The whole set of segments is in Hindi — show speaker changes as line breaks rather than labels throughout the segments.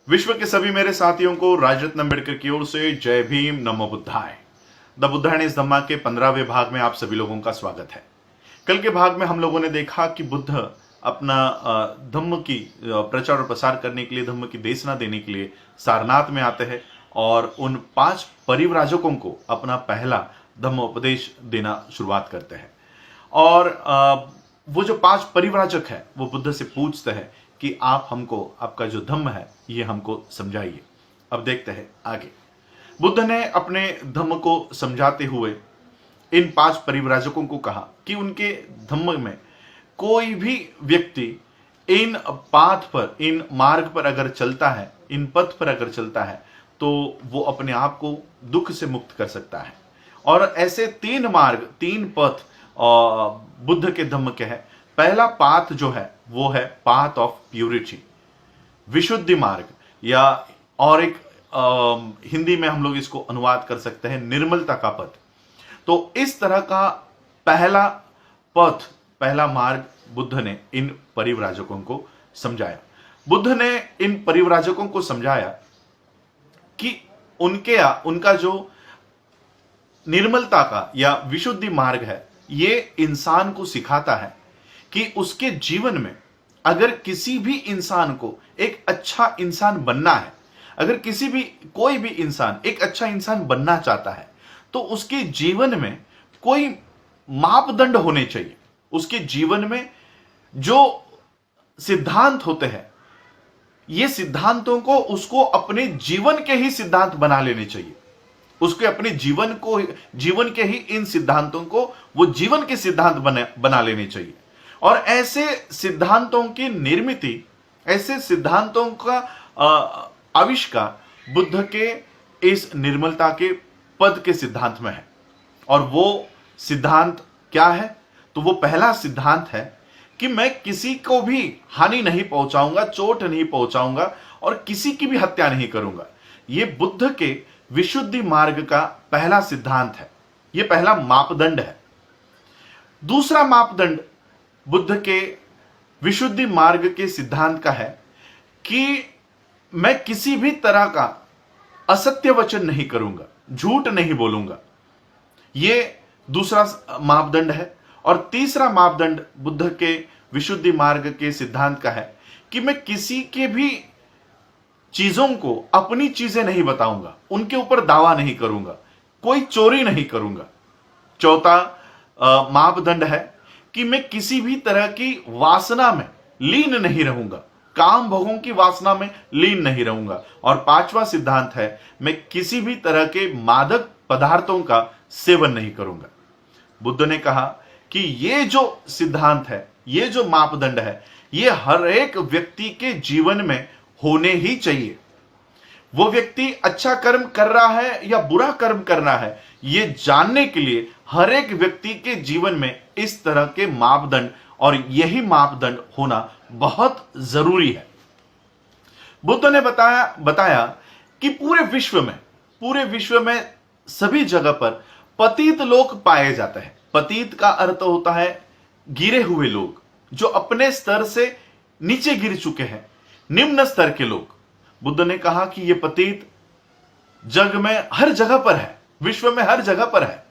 विश्व के सभी मेरे साथियों को राजरत्न अम्बेडकर की ओर से जय भीम, नमो बुद्धाय। द बुद्धायन इस धम्मा के 15वें भाग में आप सभी लोगों का स्वागत है। कल के भाग में हम लोगों ने देखा कि बुद्ध अपना धम्म की प्रचार और प्रसार करने के लिए, धम्म की देशना देने के लिए सारनाथ में आते हैं और उन 5 परिव्राजकों को अपना पहला धम्मोपदेश देना शुरुआत करते हैं। और वो जो 5 परिव्राजक है वो बुद्ध से पूछते हैं कि आप हमको, आपका जो धम्म है ये हमको समझाइए। अब देखते हैं आगे। बुद्ध ने अपने धम्म को समझाते हुए इन 5 परिव्राजकों को कहा कि उनके धम्म में कोई भी व्यक्ति इन पाथ पर, इन मार्ग पर अगर चलता है, इन पथ पर अगर चलता है तो वो अपने आप को दुख से मुक्त कर सकता है। और ऐसे 3 मार्ग, 3 पथ बुद्ध के धम्म के हैं। पहला पाथ जो है वो है पाथ ऑफ प्यूरिटी, विशुद्धि मार्ग, या और एक हिंदी में हम लोग इसको अनुवाद कर सकते हैं निर्मलता का पथ। तो इस तरह का पहला पथ, पहला मार्ग बुद्ध ने इन परिव्राजकों को समझाया। बुद्ध ने इन परिव्राजकों को समझाया कि उनका जो निर्मलता का या विशुद्धि मार्ग है ये इंसान को सिखाता है कि उसके जीवन में अगर किसी भी इंसान को एक अच्छा इंसान बनना है, अगर कोई भी इंसान एक अच्छा इंसान बनना चाहता है तो उसके जीवन में कोई मापदंड होने चाहिए। उसके जीवन में जो सिद्धांत होते हैं, ये सिद्धांतों को उसको अपने जीवन के ही सिद्धांत बना लेने चाहिए। उसके अपने जीवन के ही इन सिद्धांतों को वो जीवन के सिद्धांत बना लेने चाहिए। और ऐसे सिद्धांतों की निर्मिति, ऐसे सिद्धांतों का आविष्कार बुद्ध के इस निर्मलता के पद के सिद्धांत में है। और वो सिद्धांत क्या है? तो वो पहला सिद्धांत है कि मैं किसी को भी हानि नहीं पहुंचाऊंगा, चोट नहीं पहुंचाऊंगा और किसी की भी हत्या नहीं करूंगा। ये बुद्ध के विशुद्धि मार्ग का पहला सिद्धांत है, ये पहला मापदंड है। दूसरा मापदंड बुद्ध के विशुद्धि मार्ग के सिद्धांत का है कि मैं किसी भी तरह का असत्य वचन नहीं करूंगा, झूठ नहीं बोलूंगा। ये दूसरा मापदंड है। और तीसरा मापदंड बुद्ध के विशुद्धि मार्ग के सिद्धांत का है कि मैं किसी के भी चीजों को अपनी चीजें नहीं बताऊंगा, उनके ऊपर दावा नहीं करूंगा, कोई चोरी नहीं करूंगा। चौथा मापदंड है कि मैं किसी भी तरह की वासना में लीन नहीं रहूंगा, काम भोगों की वासना में लीन नहीं रहूंगा। और 5वां सिद्धांत है मैं किसी भी तरह के मादक पदार्थों का सेवन नहीं करूंगा। बुद्ध ने कहा कि ये जो सिद्धांत है, ये जो मापदंड है, ये हर एक व्यक्ति के जीवन में होने ही चाहिए। वो व्यक्ति अच्छा कर्म कर रहा है या बुरा कर्म कर रहा है, ये जानने के लिए हर एक व्यक्ति के जीवन में इस तरह के मापदंड और यही मापदंड होना बहुत जरूरी है। बुद्ध ने बताया कि पूरे विश्व में सभी जगह पर पतित लोग पाए जाते हैं। पतित का अर्थ होता है गिरे हुए लोग, जो अपने स्तर से नीचे गिर चुके हैं, निम्न स्तर के लोग। बुद्ध ने कहा कि ये पतित जग में हर जगह पर है, विश्व में हर जगह पर है।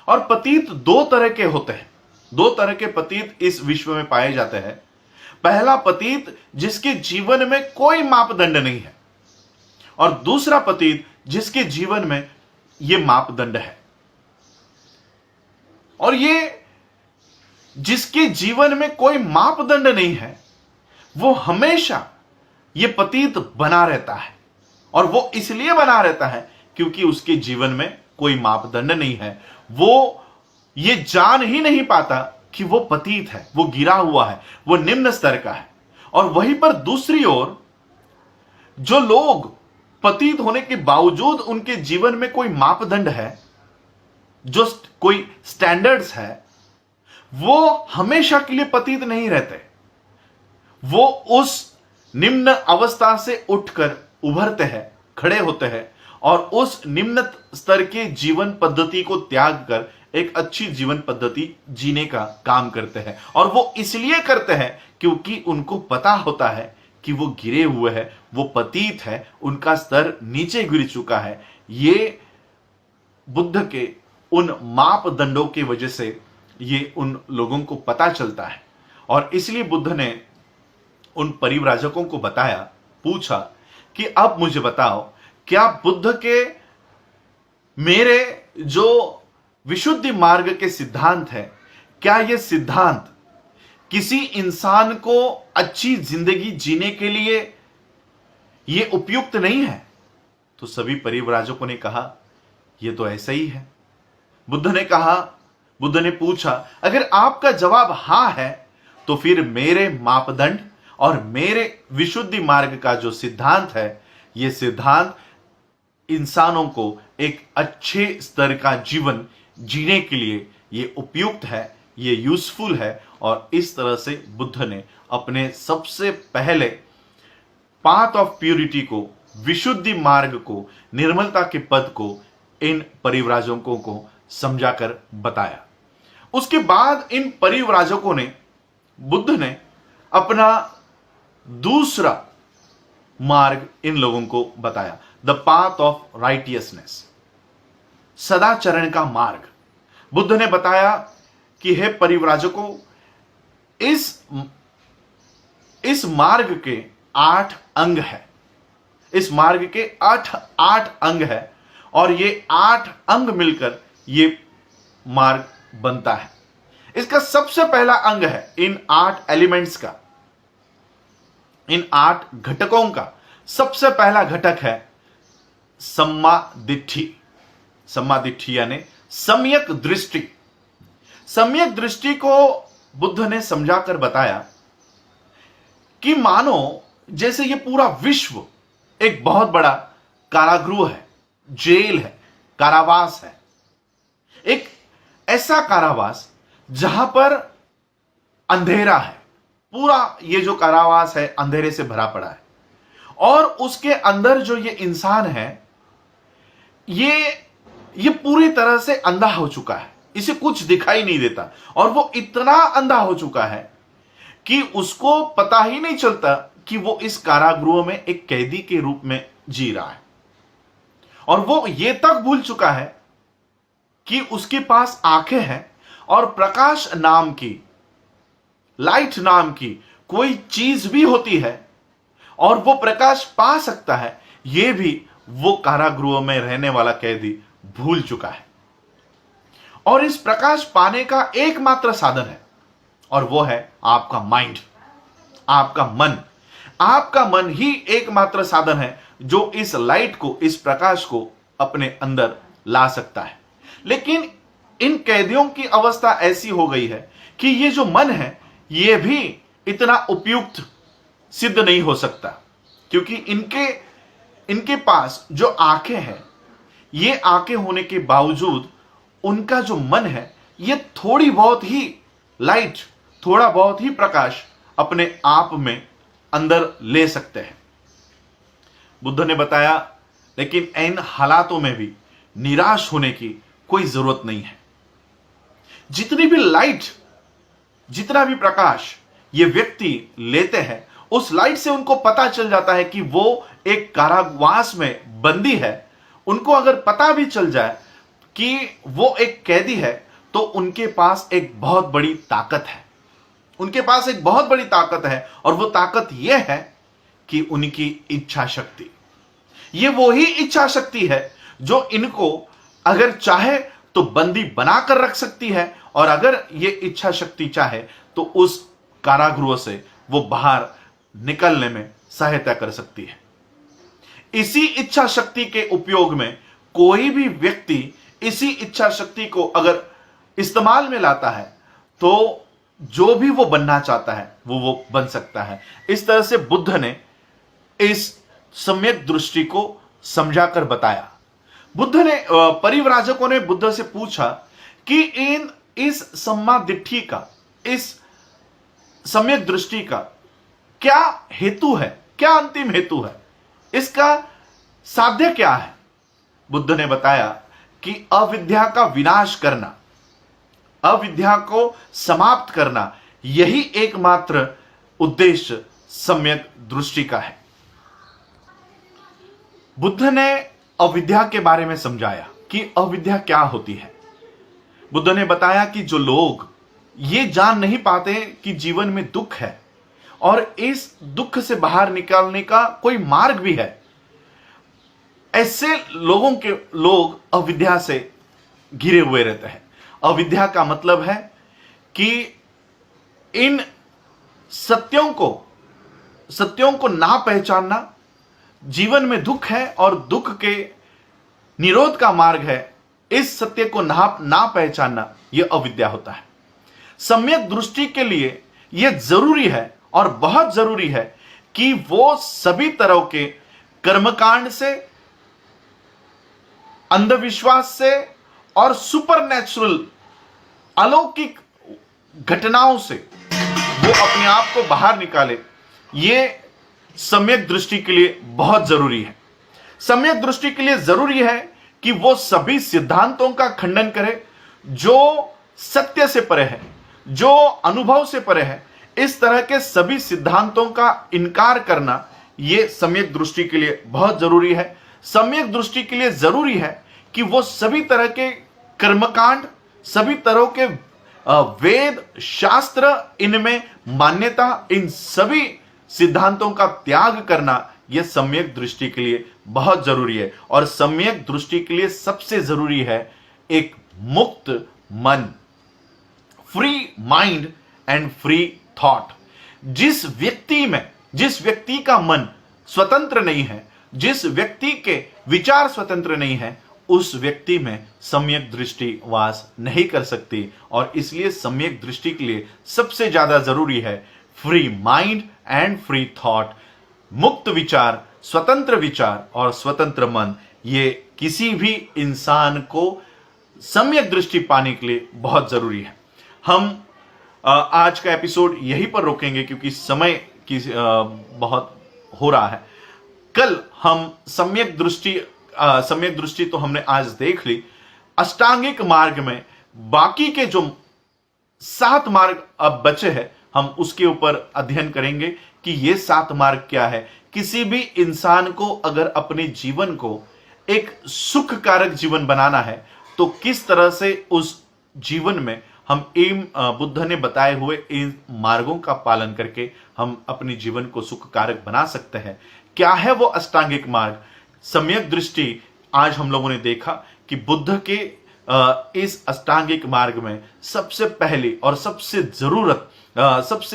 और पतित 2 तरह के होते हैं, 2 तरह के पतित इस विश्व में पाए जाते हैं। पहला पतित जिसके जीवन में कोई मापदंड नहीं है, और दूसरा पतित जिसके जीवन में ये मापदंड है। और ये जिसके जीवन में कोई मापदंड नहीं है वो हमेशा ये पतित बना रहता है। और वो इसलिए बना रहता है क्योंकि उसके जीवन में कोई मापदंड नहीं है। वो ये जान ही नहीं पाता कि वो पतित है, वो गिरा हुआ है, वो निम्न स्तर का है। और वहीं पर दूसरी ओर जो लोग पतित होने के बावजूद उनके जीवन में कोई मापदंड है, जो कोई स्टैंडर्ड्स है, वो हमेशा के लिए पतित नहीं रहते। वो उस निम्न अवस्था से उठकर उभरते हैं, खड़े होते हैं और उस निम्न स्तर के जीवन पद्धति को त्याग कर एक अच्छी जीवन पद्धति जीने का काम करते हैं। और वो इसलिए करते हैं क्योंकि उनको पता होता है कि वो गिरे हुए हैं, वो पतित है, उनका स्तर नीचे गिर चुका है। ये बुद्ध के उन मापदंडों की वजह से ये उन लोगों को पता चलता है। और इसलिए बुद्ध ने उन परिव्राजकों को बताया, पूछा कि अब मुझे बताओ, क्या बुद्ध के मेरे जो विशुद्धि मार्ग के सिद्धांत है, क्या ये सिद्धांत किसी इंसान को अच्छी जिंदगी जीने के लिए ये उपयुक्त नहीं है? तो सभी परिव्राजकों ने कहा, ये तो ऐसा ही है। बुद्ध ने पूछा, अगर आपका जवाब हां है तो फिर मेरे मापदंड और मेरे विशुद्धि मार्ग का जो सिद्धांत है, यह सिद्धांत इंसानों को एक अच्छे स्तर का जीवन जीने के लिए ये उपयुक्त है, ये यूजफुल है। और इस तरह से बुद्ध ने अपने सबसे पहले पाथ ऑफ प्यूरिटी को, विशुद्धि मार्ग को, निर्मलता के पद को इन परिव्राजकों को समझाकर बताया। उसके बाद इन परिव्राजकों ने, बुद्ध ने अपना दूसरा मार्ग इन लोगों को बताया, द पाथ ऑफ राइटियसनेस, सदाचरण का मार्ग। बुद्ध ने बताया कि हे परिव्राजकों, इस मार्ग के 8 अंग है। इस मार्ग के 8 अंग है और ये 8 अंग मिलकर ये मार्ग बनता है। इसका सबसे पहला अंग है इन 8 एलिमेंट्स का, इन 8 घटकों का सबसे पहला घटक है सम्मा दिट्ठी। सम्मा दिट्ठी यानी सम्यक दृष्टि। सम्यक दृष्टि को बुद्ध ने समझाकर बताया कि मानो जैसे ये पूरा विश्व एक बहुत बड़ा कारागृह है, जेल है, कारावास है। एक ऐसा कारावास जहां पर अंधेरा है, पूरा ये जो कारावास है अंधेरे से भरा पड़ा है। और उसके अंदर जो ये इंसान है, ये पूरी तरह से अंधा हो चुका है, इसे कुछ दिखाई नहीं देता। और वो इतना अंधा हो चुका है कि उसको पता ही नहीं चलता कि वो इस कारागृह में एक कैदी के रूप में जी रहा है। और वो ये तक भूल चुका है कि उसके पास आंखें हैं और प्रकाश नाम की, लाइट नाम की कोई चीज भी होती है और वो प्रकाश पा सकता है। ये भी वो कारागृह में रहने वाला कैदी भूल चुका है। और इस प्रकाश पाने का एकमात्र साधन है और वो है आपका माइंड, आपका मन। आपका मन ही एकमात्र साधन है जो इस लाइट को, इस प्रकाश को अपने अंदर ला सकता है। लेकिन इन कैदियों की अवस्था ऐसी हो गई है कि ये जो मन है ये भी इतना उपयुक्त सिद्ध नहीं हो सकता, क्योंकि इनके पास जो आंखें हैं, ये आंखें होने के बावजूद उनका जो मन है ये थोड़ी बहुत ही लाइट, थोड़ा बहुत ही प्रकाश अपने आप में अंदर ले सकते हैं। बुद्ध ने बताया, लेकिन इन हालातों में भी निराश होने की कोई जरूरत नहीं है। जितनी भी लाइट, जितना भी प्रकाश ये व्यक्ति लेते हैं, उस लाइट से उनको पता चल जाता है कि वो एक कारावास में बंदी है। उनको अगर पता भी चल जाए कि वो एक कैदी है, तो उनके पास एक बहुत बड़ी ताकत है। उनके पास एक बहुत बड़ी ताकत है और वो ताकत यह है कि उनकी इच्छा शक्ति। ये वो ही इच्छा शक्ति है जो इनको अगर चाहे तो बंदी बनाकर रख सकती है, और अगर ये इच्छा शक्ति चाहे तो उस कारागृह से वो बाहर निकलने में सहायता कर सकती है। इसी इच्छा शक्ति के उपयोग में कोई भी व्यक्ति इसी इच्छा शक्ति को अगर इस्तेमाल में लाता है तो जो भी वो बनना चाहता है वो बन सकता है। इस तरह से बुद्ध ने इस सम्यक दृष्टि को समझाकर बताया। बुद्ध ने, परिव्राजकों ने बुद्ध से पूछा कि इस सम्मा दिट्ठी का, इस सम्यक दृष्टि का क्या हेतु है, क्या अंतिम हेतु है, इसका साध्य क्या है? बुद्ध ने बताया कि अविद्या का विनाश करना, अविद्या को समाप्त करना, यही एकमात्र उद्देश्य सम्यक दृष्टि का है। बुद्ध ने अविद्या के बारे में समझाया कि अविद्या क्या होती है। बुद्ध ने बताया कि जो लोग ये जान नहीं पाते कि जीवन में दुख है और इस दुख से बाहर निकालने का कोई मार्ग भी है, ऐसे लोग अविद्या से घिरे हुए रहते हैं। अविद्या का मतलब है कि इन सत्यों को ना पहचानना, जीवन में दुख है और दुख के निरोध का मार्ग है, इस सत्य को ना पहचानना, यह अविद्या होता है। सम्यक दृष्टि के लिए यह जरूरी है और बहुत जरूरी है कि वो सभी तरह के कर्मकांड से, अंधविश्वास से और सुपरनेचुरल अलौकिक घटनाओं से वो अपने आप को बाहर निकाले। ये सम्यक दृष्टि के लिए बहुत जरूरी है। सम्यक दृष्टि के लिए जरूरी है कि वो सभी सिद्धांतों का खंडन करे जो सत्य से परे है, जो अनुभव से परे है। इस तरह के सभी सिद्धांतों का इनकार करना यह सम्यक दृष्टि के लिए बहुत जरूरी है। सम्यक दृष्टि के लिए जरूरी है कि वो सभी तरह के कर्मकांड, सभी तरह के वेद शास्त्र, इनमें मान्यता, इन सभी सिद्धांतों का त्याग करना यह सम्यक दृष्टि के लिए बहुत जरूरी है। और सम्यक दृष्टि के लिए सबसे जरूरी है एक मुक्त मन, free mind and free thought. जिस व्यक्ति का मन स्वतंत्र नहीं है, जिस व्यक्ति के विचार स्वतंत्र नहीं है, उस व्यक्ति में सम्यक दृष्टि वास नहीं कर सकती। और इसलिए सम्यक दृष्टि के लिए सबसे ज्यादा जरूरी है free mind and free thought. मुक्त विचार, स्वतंत्र विचार और स्वतंत्र मन, ये किसी भी इंसान को सम्यक दृष्टि पाने के लिए बहुत जरूरी है। हम आज का एपिसोड यहीं पर रोकेंगे क्योंकि समय की बहुत हो रहा है। कल हम सम्यक दृष्टि तो हमने आज देख ली। अष्टांगिक मार्ग में बाकी के जो 7 मार्ग अब बचे हैं, हम उसके ऊपर अध्ययन करेंगे कि ये 7 मार्ग क्या है। किसी भी इंसान को अगर अपने जीवन को एक सुखकारक जीवन बनाना है तो किस तरह से उस जीवन में हम बुद्ध ने बताए हुए इन मार्गों का पालन करके हम अपने जीवन को सुखकारक बना सकते हैं। क्या है वो अष्टांगिक मार्ग? सम्यक दृष्टि आज हम लोगों ने देखा कि बुद्ध के इस अष्टांगिक मार्ग में सबसे पहली और सबसे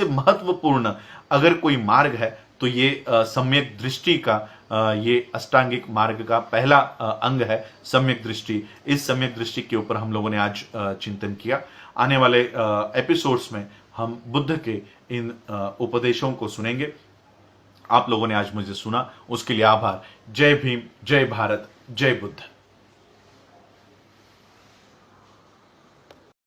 महत्वपूर्ण अगर कोई मार्ग है तो ये सम्यक दृष्टि का ये अष्टांगिक मार्ग का पहला अंग है, सम्यक दृष्टि। इस सम्यक दृष्टि के ऊपर हम लोगों ने आज चिंतन किया। आने वाले एपिसोड्स में हम बुद्ध के इन उपदेशों को सुनेंगे। आप लोगों ने आज मुझे सुना, उसके लिए आभार। जय भीम, जय भारत, जय बुद्ध।